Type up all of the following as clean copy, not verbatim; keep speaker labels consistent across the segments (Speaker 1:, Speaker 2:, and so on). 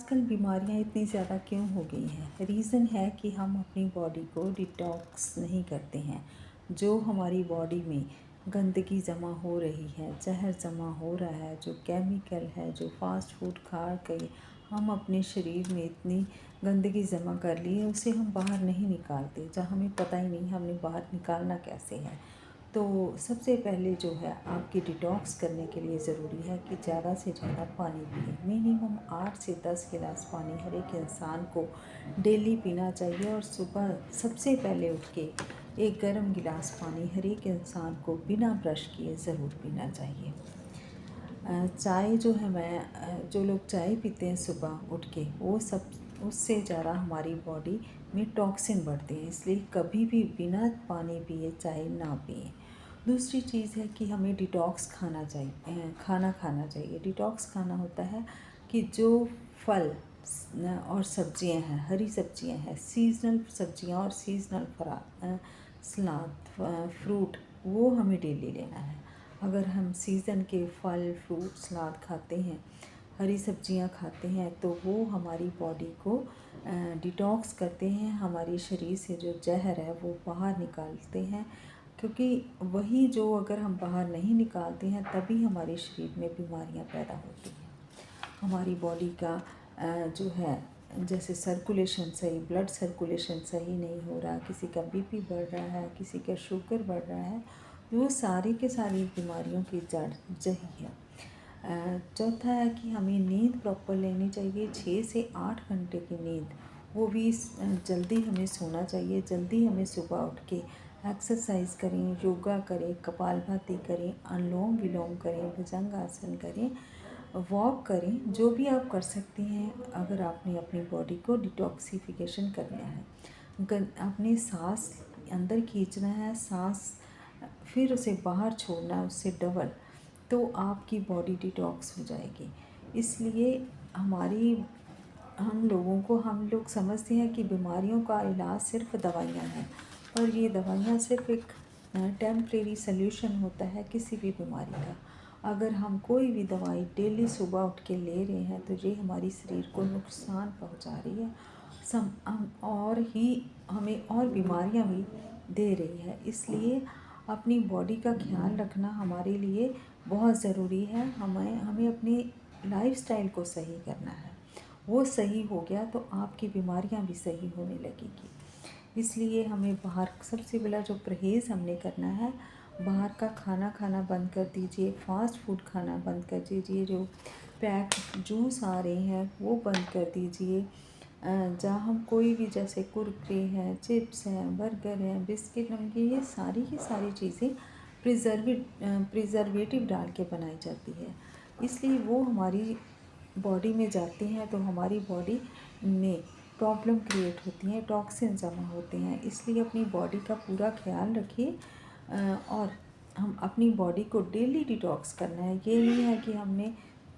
Speaker 1: आजकल बीमारियां इतनी ज़्यादा क्यों हो गई हैं? रीज़न है कि हम अपनी बॉडी को डिटॉक्स नहीं करते हैं। जो हमारी बॉडी में गंदगी जमा हो रही है, जहर जमा हो रहा है, जो केमिकल है, जो फास्ट फूड खा के हम अपने शरीर में इतनी गंदगी जमा कर ली है, उसे हम बाहर नहीं निकालते, जहाँ हमें पता ही नहीं हमने बाहर निकालना कैसे है। तो सबसे पहले जो है आपकी डिटॉक्स करने के लिए ज़रूरी है कि ज़्यादा से ज़्यादा पानी पिए। मिनिमम 8 से 10 गिलास पानी हर एक इंसान को डेली पीना चाहिए और सुबह सबसे पहले उठ के एक गर्म गिलास पानी हर एक इंसान को बिना ब्रश किए ज़रूर पीना चाहिए। चाय जो है जो लोग चाय पीते हैं सुबह उठ के, वो सब उससे ज़्यादा हमारी बॉडी में टॉक्सिन बढ़ते हैं, इसलिए कभी भी बिना पानी पिए चाय ना पिए। दूसरी चीज़ है कि हमें डिटॉक्स खाना खाना चाहिए। डिटॉक्स खाना होता है कि जो फल और सब्जियां हैं, हरी सब्जियां हैं, सीजनल सब्जियां और सीजनल सलाद फ्रूट, वो हमें डेली लेना है। अगर हम सीज़न के फल फ्रूट सलाद खाते हैं, हरी सब्जियां खाते हैं, तो वो हमारी बॉडी को डिटॉक्स करते हैं, हमारे शरीर से जो जहर है वो बाहर निकालते हैं। क्योंकि वही जो अगर हम बाहर नहीं निकालते हैं तभी हमारे शरीर में बीमारियां पैदा होती हैं। हमारी बॉडी का जो है, जैसे सर्कुलेशन सही, ब्लड सर्कुलेशन सही नहीं हो रहा, किसी का बीपी बढ़ रहा है, किसी का शुगर बढ़ रहा है, वो सारी के सारी बीमारियों की जड़ यही है। चौथा है कि हमें नींद प्रॉपर लेनी चाहिए। 6 से 8 घंटे की नींद, वो भी जल्दी हमें सोना चाहिए। जल्दी हमें सुबह उठ के एक्सरसाइज करें, योगा करें, कपालभाति करें, अनुलोम विलोम करें, भुजंग आसन करें, वॉक करें, जो भी आप कर सकती हैं। अगर आपने अपनी बॉडी को डिटॉक्सिफिकेशन करना है, अपनी सांस अंदर खींचना है, सांस फिर उसे बाहर छोड़ना है, उससे डबल, तो आपकी बॉडी डिटॉक्स हो जाएगी। इसलिए हम लोग समझते हैं कि बीमारियों का इलाज सिर्फ दवाइयाँ हैं, पर ये दवाइयाँ सिर्फ एक टेम्परेरी सल्यूशन होता है किसी भी बीमारी का। अगर हम कोई भी दवाई डेली सुबह उठ के ले रहे हैं तो ये हमारी शरीर को नुकसान पहुंचा रही है, हमें और बीमारियां भी दे रही है। इसलिए अपनी बॉडी का ख्याल रखना हमारे लिए बहुत ज़रूरी है। हमें अपनी लाइफस्टाइल को सही करना है। वो सही हो गया तो आपकी बीमारियां भी सही होने लगेगी। इसलिए हमें बाहर सबसे पहला जो परहेज़ हमने करना है, बाहर का खाना खाना बंद कर दीजिए, फास्ट फूड खाना बंद कर दीजिए, जो पैक जूस आ रहे हैं वो बंद कर दीजिए। जहाँ हम कोई भी, जैसे कुरकुरे हैं, चिप्स हैं, बर्गर हैं, बिस्किट, नमकीन, ये सारी की सारी चीज़ें प्रिजर्वेटिव डाल के बनाई जाती है, इसलिए वो हमारी बॉडी में जाते हैं तो हमारी बॉडी में प्रॉब्लम क्रिएट होती हैं, टॉक्सिन जमा होते हैं। इसलिए अपनी बॉडी का पूरा ख्याल रखिए और हम अपनी बॉडी को डेली डिटॉक्स करना है। ये नहीं है कि हमने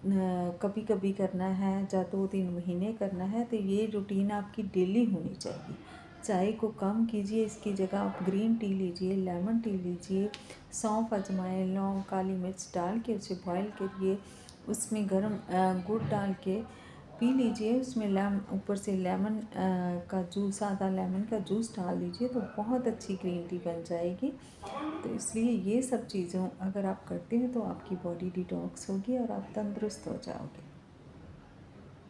Speaker 1: कभी कभी करना है या 2-3 महीने करना है, तो ये रूटीन आपकी डेली होनी चाहिए। चाय को कम कीजिए, इसकी जगह आप ग्रीन टी लीजिए, लेमन टी लीजिए, सौंफ, अजवाइन, लौंग, काली मिर्च डाल के उसे बॉयल करिए, उसमें गर्म गुड़ डाल के पी लीजिए। उसमें ऊपर से लेमन का जूस, आधा लेमन का जूस डाल दीजिए, तो बहुत अच्छी ग्रीन टी बन जाएगी। तो इसलिए ये सब चीज़ों अगर आप करते हैं तो आपकी बॉडी डिटॉक्स होगी और आप तंदुरुस्त हो जाओगे।